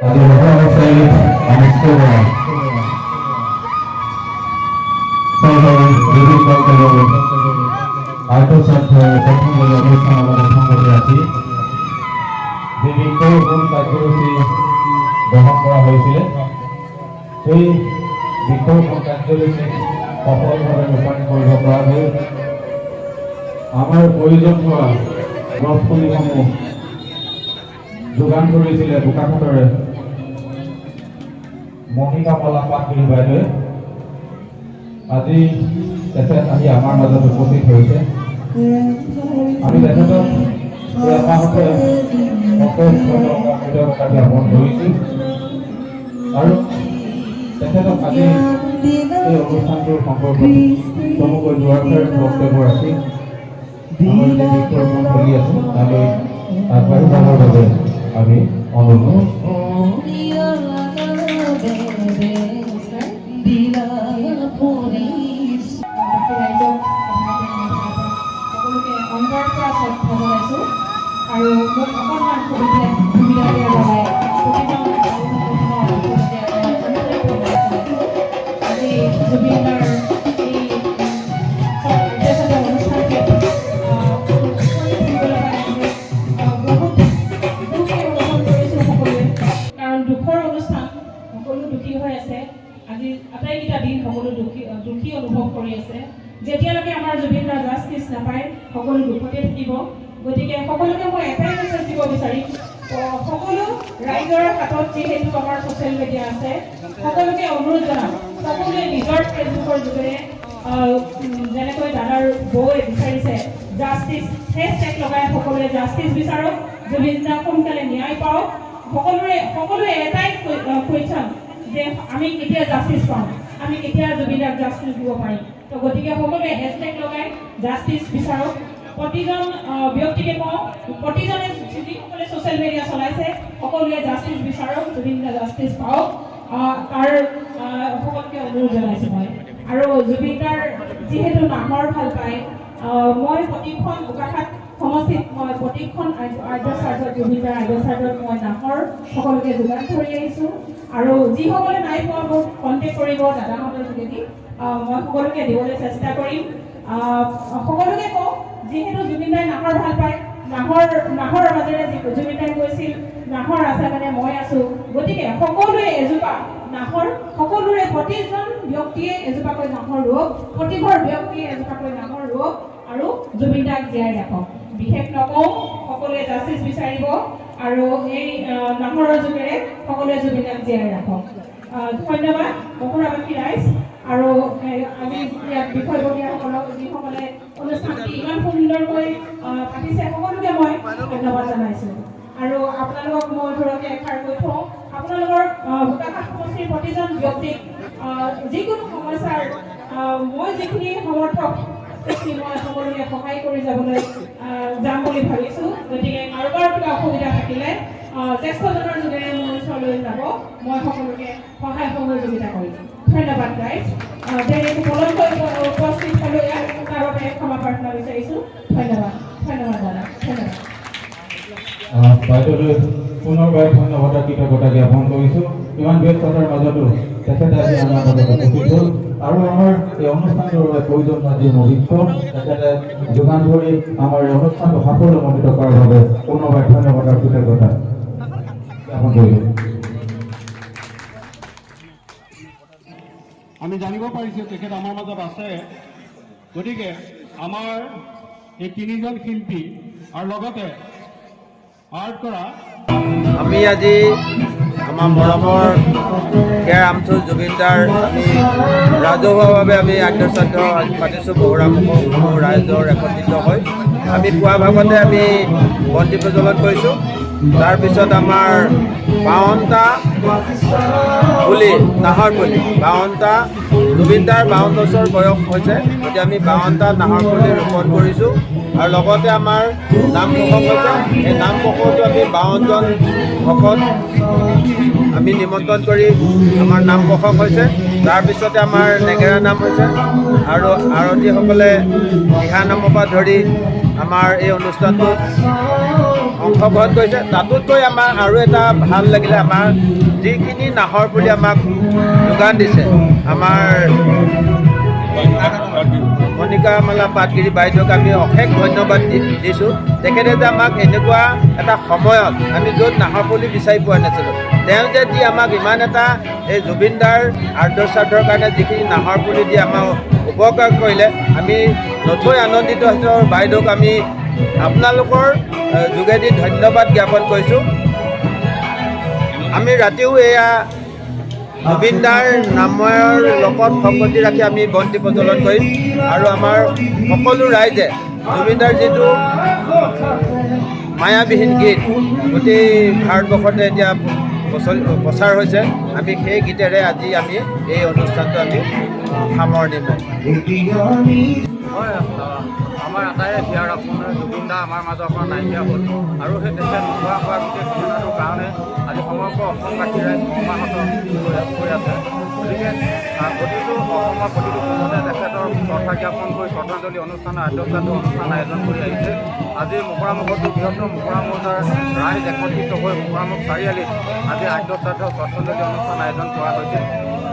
Tadi beberapa saya mencoba saya diri kalau atau satu প্রথম বলে অনুষ্ঠান আমাদের সংগঠনে আছি যে বৃক্ষরোপণ কার্যসূচী গ্রহণ করা হয়েছিল সেই বৃক্ষরোপণ কার্যসূচী সফলভাবে রূপায়ণ কৰিব পৰা গ'ল। আমাৰ প্ৰয়োজন হোৱা গছ পুলিসমূহ যোগান ধৰিছিলে বোকাখাটৰে মহিকা মলা পাটগিৰি বাইদেৱে। আজি তেখেত আহি আমাৰ মাজত উপস্থিত হৈছে। আমি তেখেতক এমাহতে জ্ঞাপন কৰিছোঁ আৰু তেখেতক আজি এই অনুষ্ঠানটোৰ সম্পৰ্কত চমুকৈ দুৱাৰখাৰ বক্তব্য ৰাখি আমাৰ যি বৃক্ষৰোপণ চলি আছে তালৈ আগবাঢ়ি যাবৰ বাবে আমি অনুৰোধ আৰু মোক অকণমান সুবিধা দিয়াৰ বাবে আজি জুবিনদাৰ এই অনুষ্ঠানকে বহুত দুখে অনুভৱ কৰিছোঁ সকলোৱে, কাৰণ দুখৰ অনুষ্ঠান সকলো দুখী হৈ আছে। আজি আটাইকেইটা দিন সকলো দুখী অনুভৱ কৰি আছে। যেতিয়ালৈকে আমাৰ জুবিনদাৰ জাষ্টিছ নাপায় সকলো দুখতে থাকিব। গতিকে সকলোকে মই এটাই মেছেজ দিব বিচাৰিম, সকলো ৰাইজৰ হাতত যিহেতু আমাৰ ছ'চিয়েল মিডিয়া আছে, সকলোকে অনুৰোধ জনাম সকলোৱে নিজৰ ফেচবুকৰ যোগেৰে যেনেকৈ দাদাৰ বৌয়ে বিচাৰিছে জাষ্টিছ হেছটেগ লগাই সকলোৱে জাষ্টিছ বিচাৰক, জুবিনদা সোনকালে ন্যায় পাওক। সকলোৱে এটাই কুৱেশ্যন যে আমি কেতিয়া জাষ্টিছ পাম, আমি কেতিয়া জুবিনদাক জাষ্টিছ দিব পাৰিম। তো গতিকে সকলোৱে হেছটেগ লগাই জাষ্টিছ বিচাৰক। প্ৰতিজন ব্যক্তিকে কওঁ, প্ৰতিজনে যিসকলে ছ'চিয়েল মিডিয়া চলাইছে সকলোৱে জাষ্টিছ বিচাৰক, জুবিনদা জাষ্টিছ পাওক, তাৰ সকলোকে অনুৰোধ জনাইছোঁ মই। আৰু জুবিনদাৰ যিহেতু নামৰ ভাল পায়, মই প্ৰতিখন বোকাখাট সমষ্টিত মই প্ৰতিখন আদ্য চাৰ্জত জুবিনদাৰ আদ্য চাৰ্জত মই নামৰ সকলোকে যোগান ধৰি আহিছোঁ। আৰু যিসকলে নাই পোৱা মোক কণ্টেক্ট কৰিব দাদাহঁতৰ যোগেদি, মই সকলোকে দিবলৈ চেষ্টা কৰিম। সকলোকে কওঁ, যিহেতু জুবিনদাই নাহৰ ভাল পায়, নাহৰ মাজেৰে জুবিনদাই কৈছিল নাহৰ আছে মানে মই আছোঁ। গতিকে সকলোৱে এজোপা নাহৰ, সকলোৰে প্ৰতিজন ব্যক্তিয়ে এজোপাকৈ নাহৰ ৰোৱক, প্ৰতিঘৰ ব্যক্তিয়ে এজোপাকৈ নাহৰ ৰোৱক আৰু জুবিনদাক জীয়াই ৰাখক। বিশেষ নকওঁ, সকলোৱে জাষ্টিছ বিচাৰিব আৰু এই নাহৰৰ যোগেৰে সকলোৱে জুবিনদাক জীয়াই ৰাখক। ধন্যবাদ বকুৰাবাসী ৰাইজ। আৰু আমি ইয়াত বিষয়ববীয়াসকলক যিসকলে অনুষ্ঠানটি ইমান সুন্দৰকৈ পাতিছে সকলোকে মই ধন্যবাদ জনাইছোঁ। আৰু আপোনালোকক মই ধৰক এষাৰ কৈ থওঁ, আপোনালোকৰ বোকাখাট সমষ্টিৰ প্ৰতিজন ব্যক্তিক যিকোনো সমস্যাৰ মই যিখিনি সমৰ্থক মই সকলোকে সহায় কৰি যাবলৈ যাম বুলি ভাবিছোঁ। গতিকে কাৰোবাৰ কিবা অসুবিধা থাকিলে জ্যেষ্ঠজনৰ যোগেৰে মোৰ ওচৰলৈ যাব, মই সকলোকে সহায় সহযোগিতা কৰিম। ধন্যবাদ ৰাইজ। যেনেকৈ পলমকৈ উপস্থিত হ'লোঁ ইয়াত, তাৰ বাবে ক্ষমা প্ৰাৰ্থনা বিচাৰিছোঁ। ধন্যবাদ দাদা, ধন্যবাদ। বাইদেউলৈ পুনৰবাৰ ধন্যবাদ কৃতজ্ঞতা জ্ঞাপন কৰিছোঁ। ইমান ব্যস্ততাৰ মাজতো তেখেতে আজি আমাৰ মাজত উপস্থিত হ'ল আৰু আমাৰ এই অনুষ্ঠানটোৰ বাবে প্ৰয়োজন হোৱা যি মুহূৰ্ত তেখেতে যোগান ধৰি আমাৰ এই অনুষ্ঠানটো সাফল্যমণ্ডিত কৰাৰ বাবে পুনৰবাৰ ধন্যবাদ আৰু কৃতজ্ঞতা জ্ঞাপন কৰিলোঁ। আমি জানিব পাৰিছোঁ তেখেত আমাৰ মাজত আছে। গতিকে আমাৰ এই তিনিজন শিল্পী আৰু লগতে আৰ্ট কৰা আমি আজি আমাৰ মৰমৰ কে ৰামচুৰ জুবিনদাৰ আমি ৰাজহুৱাভাৱে আমি আদ্য শ্ৰাদ্ধ পাতিছোঁ। বহু ৰাইজৰ একত্ৰিত হৈ আমি পুৱা ভাগতে আমি বন্তি প্ৰজ্বলন কৰিছোঁ। তাৰপিছত আমাৰ 52টা পুলি, নাহৰ পুলি 52টা, জুবিনদাৰ 52 বছৰ বয়স হৈছে, গতিকে আমি 52টা নাহৰ পুলি ৰোপণ কৰিছোঁ। আৰু লগতে আমাৰ নাম প্ৰসংগ হৈছে, এই নাম প্ৰসংগটো আমি 52জন ভকত আমি নিমন্ত্ৰণ কৰি আমাৰ নাম প্ৰসংগ হৈছে। তাৰপিছতে আমাৰ নেগেৰা নাম হৈছে আৰু আৰতীসকলে দিহা নামৰ পৰা ধৰি আমাৰ এই অনুষ্ঠানটোত অংশগ্ৰহণ কৰিছে। তাতোতকৈ আমাৰ আৰু এটা ভাল লাগিলে, আমাৰ যিখিনি নাহৰ পুলি আমাক যোগান দিছে, আমাৰ মণিকামালা পাটগিৰি বাইদেউক আমি অশেষ ধন্যবাদ দিছোঁ। তেখেতে যে আমাক এনেকুৱা এটা সময়ত আমি য'ত নাহৰ পুলি বিচাৰি পোৱা নাছিলোঁ, তেওঁ যে দি আমাক ইমান এটা এই জুবিনদাৰ আৰ্দ্ৰশ্ৰাদ্ধৰ কাৰণে যিখিনি নাহৰ পুলি দি আমাক উপকাৰ কৰিলে, আমি নথৈ আনন্দিত হৈছোঁ। আৰু বাইদেউক আমি আপোনালোকৰ যোগেদি ধন্যবাদ জ্ঞাপন কৰিছোঁ। আমি ৰাতিও এয়া জুবিনদাৰ নামৰ লগত সংগতি ৰাখি আমি বন্তি প্ৰজ্বলন কৰিম। আৰু আমাৰ সকলো ৰাইজে জুবিনদাৰ যিটো মায়াবিহীন গীত গোটেই ভাৰতবৰ্ষতে এতিয়া প্ৰচাৰ হৈছে, আমি সেই গীতেৰে আজি আমি এই অনুষ্ঠানটো আমি সামৰণি মাৰিম। হয়, আমাৰ আটাইৰে হিয়াৰ আপোনাৰ জুবিনদা আমাৰ মাজৰ পৰা নাইকিয়া হ'ল, আৰু সেই তেখেত নোহোৱা হোৱা গোটেই ঘটনাটোৰ কাৰণে আজি সমগ্ৰ অসমবাসী ৰাইজ মৰ্মাহত হৈ আছে। গতিকে প্ৰতিটো অসমৰ প্ৰতিটো কোণতে তেখেতৰ শ্ৰদ্ধা জ্ঞাপন কৰি শ্ৰদ্ধাঞ্জলি অনুষ্ঠান, আদ্যশ্ৰাদ্ধ অনুষ্ঠান আয়োজন কৰি আহিছে। আজি মকৰামুখতো বৃহত্তৰ মকৰা মৌজাৰ ৰাইজ একত্ৰিত হৈ মকৰামুখ চাৰিআলিত আজি আদ্যশ্ৰাদ্ধ শ্ৰদ্ধাঞ্জলি অনুষ্ঠান আয়োজন কৰা হৈছিল।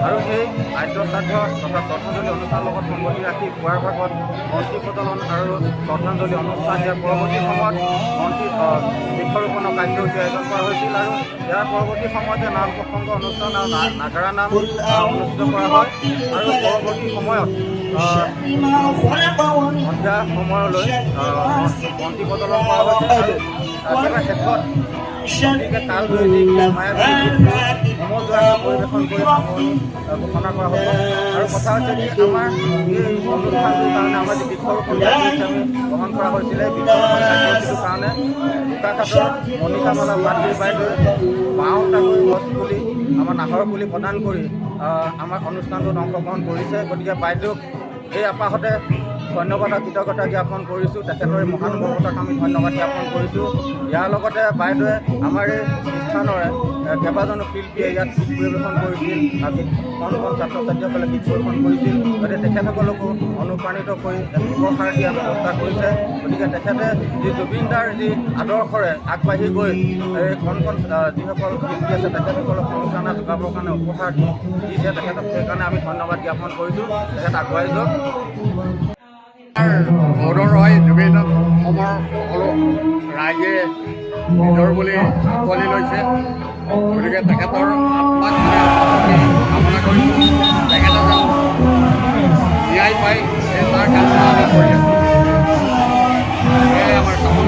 আৰু এই আদ্যশ্ৰাদ্ধ তথা শ্ৰদ্ধাঞ্জলি অনুষ্ঠানৰ লগত সংগতি ৰাখি পুৱাৰ ভাগত বন্তি প্ৰজ্বলন আৰু শ্ৰদ্ধাঞ্জলি অনুষ্ঠান, ইয়াৰ পৰৱৰ্তী সময়ত বৃক্ষৰোপণৰ কাৰ্যসূচী আয়োজন কৰা হৈছিল। আৰু ইয়াৰ পৰৱৰ্তী সময়তে নাম প্ৰসংগ অনুষ্ঠান আৰু নাগাৰা নাম অনুষ্ঠিত কৰা হয়। আৰু পৰৱৰ্তী সময়ত সন্ধিয়া সময়লৈ বন্তি প্ৰজ্বলন কৰা হৈছে। আৰু একেবাৰে শেষত গতিকে তাল লৈ যি মায়াবী সমজুৱাকৈ পৰিৱেশন কৰি সামৰণি ঘোষণা কৰা হ'ব। আৰু কথা হৈছে কি, আমাৰ এই অনুষ্ঠানটোৰ কাৰণে আমাৰ যি বৃক্ষৰোপণ কাৰ্যসূচী আমি গ্ৰহণ কৰা হৈছিলে, বৃক্ষৰোপণ কাৰ্যসূচীটোৰ কাৰণে বোকাখাটৰ মণিকামালা পাটগিৰি বাইদেৱে 52টাকৈ গছ পুলি, আমাৰ নাহৰ পুলি প্ৰদান কৰি আমাৰ অনুষ্ঠানটোত অংশগ্ৰহণ কৰিছে। গতিকে বাইদেউক এই আপাহতে ধন্যবাদ আৰু কৃতজ্ঞতা জ্ঞাপন কৰিছোঁ। তেখেতৰ এই মহানুভৱতাক আমি ধন্যবাদ জ্ঞাপন কৰিছোঁ। ইয়াৰ লগতে বাইদেৱে আমাৰ এই স্থানৰে কেইবাজনো শিল্পীয়ে ইয়াত গীত পৰিৱেশন কৰিছিল, কণ কণ ছাত্ৰ ছাত্ৰীসকলে গীত পৰিৱেশন কৰিছিল। গতিকে তেখেতসকলকো অনুপ্ৰাণিত কৰি উপহাৰ দিয়াৰ ব্যৱস্থা কৰিছে। গতিকে তেখেতে যি জুবিনদাৰ যি আদৰ্শৰে আগবাঢ়ি গৈ এই কণ কণ যিসকল শিল্পী আছে তেখেতসকলক অনুপ্ৰেৰণা যোগাবৰ কাৰণে উপহাৰ দিছে, তেখেতক সেইকাৰণে আমি ধন্যবাদ জ্ঞাপন কৰিছোঁ। তেখেত আগুৱাই যাওক। মদন ৰয় জুবিন অসমৰ সকলো ৰাইজে নিজৰ বুলি আঁকোৱালি লৈছে। গতিকে তেখেতৰ আত্মাক কামনা কৰিছোঁ, তেখেতে যেন ন্যায় পায় সেই তাৰ কামনা আমি কৰি আছোঁ। সেয়াই আমাৰ কামনা।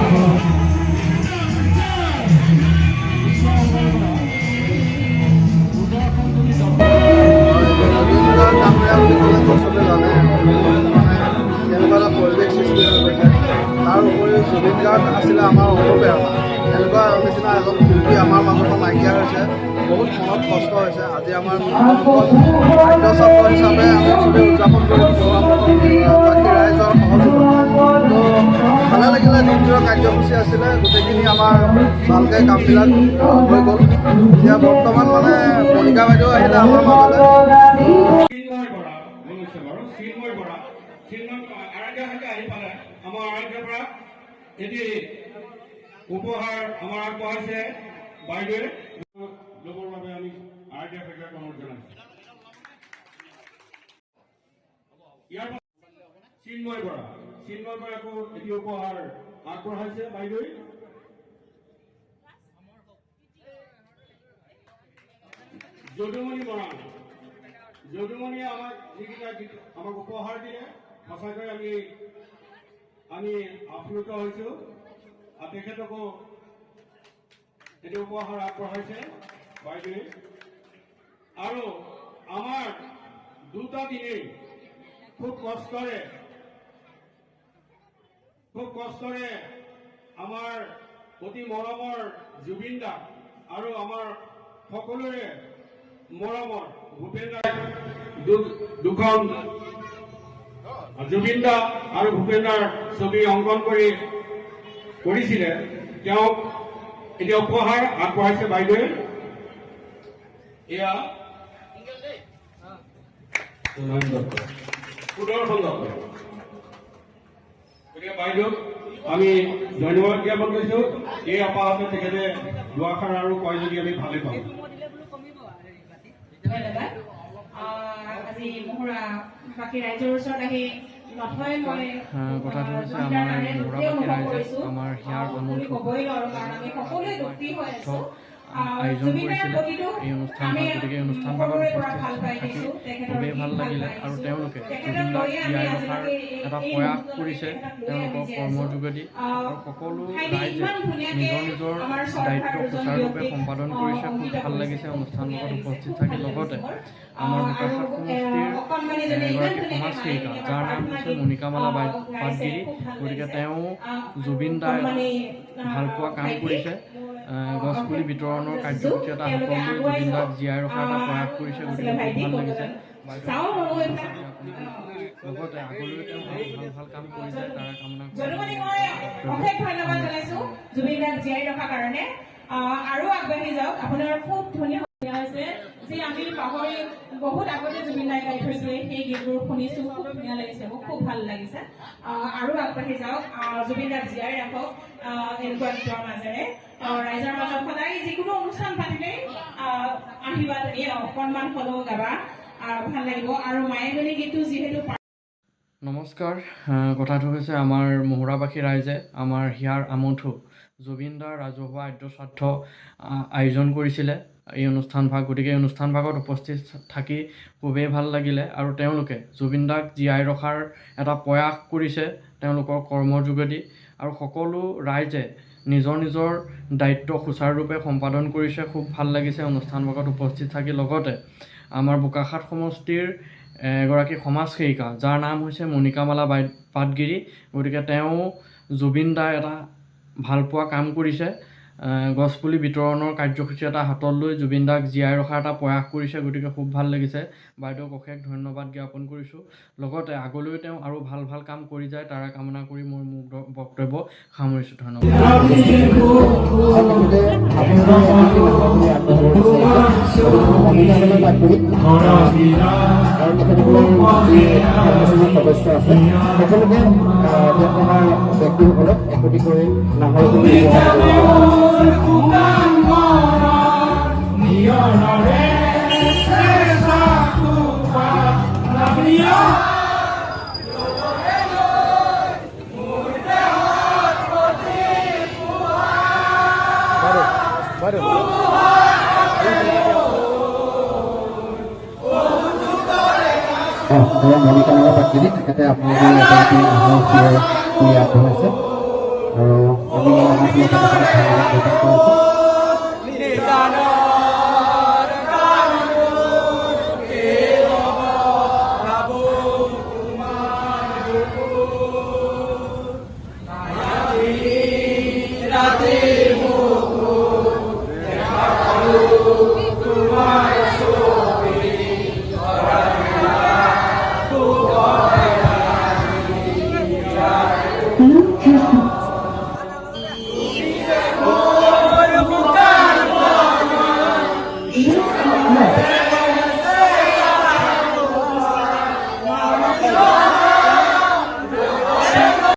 এনেকুৱা এটা পৰিৱেশ সৃষ্টি হৈ গৈছে। তাৰ উপৰিও জুবিন গাৰ্গ আছিলে আমাৰ অনুপ্ৰেৰণা। এনেকুৱা নিচিনা এজন শিল্পী আমাৰ মাজৰ পৰা নাইকিয়া হৈছে, বহুত মনত কষ্ট হৈছে। আজি আমাৰ খাদ্যছাত্ৰ হিচাপে আমি চবেই উদযাপন কৰি বাকী ৰাইজৰ সহযোগত তো ভালে লাগিলে। দিনটোৰ কাৰ্যসূচী আছিলে, গোটেইখিনি আমাৰ ভালকৈ কামবিলাক হৈ গ'ল। এতিয়া বৰ্তমান মানে মণিকা বাইদেউ আহিলে আমাৰ মাজলৈ। আমাৰ আৰাধ্যৰ পৰা এটি উপহাৰ আমাৰ আগবঢ়াইছে বাইদেৱে, ল'বৰ বাবে আমি আৰাধ্য সৈতে অনুৰোধ জনাইছোঁ। ইয়াৰ চিন্ময় বৰাকো এটি উপহাৰ আগবঢ়াইছে বাইদেৱে। যদুমণিয়ে আমাক যিকেইটা আমাক উপহাৰ দিয়ে, সঁচাকৈ আমি আপ্লুত হৈছোঁ। আৰু তেখেতকো এটি উপহাৰ আগবঢ়াইছে বাইদেৱে। আৰু আমাৰ দুটা দিনেই খুব কষ্টৰে আমাৰ অতি মৰমৰ জুবিনদা আৰু আমাৰ সকলোৰে মৰমৰ ভূপেন দাই দুখন জুবিনদা আৰু ভূপেন দাৰ ছবি অংকন কৰিছিলে, তেওঁক এতিয়া উপহাৰ আগবঢ়াইছে বাইদেৱে। এয়া সুদৰ্শন দত্ত। গতিকে বাইদেউ আমি ধন্যবাদ জ্ঞাপন কৰিছোঁ। এই অপাহতে তেখেতে দুআষাৰ আৰু কয় যদি আমি ভালে পাওঁ। ধন্যবাদ। আজি মহুৰা বাকী ৰাইজৰ ওচৰত আহি নথৈ মই কথাটো হৈছে আমাৰ মহুৰাবাসী ৰাইজে আমাৰ হিয়াৰ আমন্ত্ৰণ ক'বই নোৱাৰোঁ কাৰণ আমি সকলোৱে দুখী হৈ আছোঁ। আয়োজন কৰিছিলে এই অনুষ্ঠানভাগ। গতিকে এই অনুষ্ঠানভাগত উপস্থিত থাকি খুবেই ভাল লাগিলে আৰু তেওঁলোকে জুবিনদাক জীয়াই ৰখাৰ এটা প্ৰয়াস কৰিছে তেওঁলোকৰ কৰ্মৰ যোগেদি আৰু সকলো ৰাইজে নিজৰ নিজৰ দায়িত্ব সুচাৰুৰূপে সম্পাদন কৰিছে। খুব ভাল লাগিছে অনুষ্ঠানভাগত উপস্থিত থাকি। লগতে আমাৰ বোকাখাত সমষ্টিৰ এগৰাকী সমাজ সেৱিকা যাৰ নাম হৈছে মণিকামালা পাটগিৰি। গতিকে তেওঁ জুবিনদাই ভালপোৱা কাম কৰিছে। গছপুলি বিতৰণৰ কাৰ্যসূচী এটা হাতত লৈ জুবিনদাক জীয়াই ৰখাৰ এটা প্ৰয়াস কৰিছে। গতিকে খুব ভাল লাগিছে। লগতে আগলৈও তেওঁ ভাল ভাল কাম কৰি যায় তাৰে কামনা অশেষ ধন্যবাদ জনাইছোঁ জুবিনদাক জীয়াই ৰখাৰ কাৰণে। আৰু আগবাঢ়ি যাওক। আপোনাৰ খুব ধুনীয়া হৈছে যে আমি পাহৰি বহুত আগতে জুবিনদাই গাই থৈছিলে সেই গীতবোৰ শুনিছোঁ। খুব ধুনীয়া লাগিছে, মোক খুব ভাল লাগিছে। আৰু আগবাঢ়ি যাওক, জুবিনদাক জীয়াই ৰাখক এনেকুৱা গীতৰ মাজেৰে। ৰাইজৰ মাজত সদায় যিকোনো অনুষ্ঠান পাতিলেই আহিবা তুমি অকণমান হ'লেও গাবা, ভাল লাগিব। আৰু মায়াজনী গীতটো যিহেতু নমস্কাৰ। কথাটো হৈছে আমাৰ মহুৰাবাসী ৰাইজে আমাৰ হিয়াৰ আমঠু জুবিনদাৰ ৰাজহুৱা আদ্যশ্ৰাদ্ধ আয়োজন কৰিছিলে এই অনুষ্ঠানভাগ। গতিকে এই অনুষ্ঠানভাগত উপস্থিত থাকি খুবেই ভাল লাগিলে আৰু তেওঁলোকে জুবিনদাক জীয়াই ৰখাৰ এটা প্ৰয়াস কৰিছে তেওঁলোকৰ কৰ্মৰ যোগেদি আৰু সকলো ৰাইজে নিজৰ নিজৰ দায়িত্ব সুচাৰুৰূপে সম্পাদন কৰিছে। খুব ভাল লাগিছে অনুষ্ঠানভাগত উপস্থিত থাকি। লগতে আমাৰ বোকাখাত সমষ্টিৰ এগৰাকী সমাজ সেৱিকা যাৰ নাম হৈছে মণিকামালা পাটগিৰি। গতিকে তেওঁ জুবিনদাই এটা ভালপোৱা কাম কৰিছে। গছপুলি বিতৰণৰ কাৰ্যসূচী এটা হাতত লৈ জুবিনদাক জীয়াই ৰখাৰ এটা প্ৰয়াস কৰিছে। গতিকে খুব ভাল লাগিছে। বাইদেউক অশেষ ধন্যবাদ জ্ঞাপন কৰিছোঁ। লগতে আগলৈও তেওঁ আৰু ভাল ভাল কাম কৰি যায় তাৰে কামনা কৰি মই মোৰ বক্তব্য সামৰিছোঁ। ধন্যবাদ। সদস্য আছে সকলোকে বৰ্তমান ব্যক্তিসকলক একত্ৰিত কৰি নাহৰ মণিকামালা পাটগিৰি তেখেতে আপোনালোকে এগৰাকী নাহৰ কৰি আগবঢ়াইছে আৰু আমি আমাৰ ধন্যবাদ জ্ঞাপন কৰিছোঁ। ৰাতে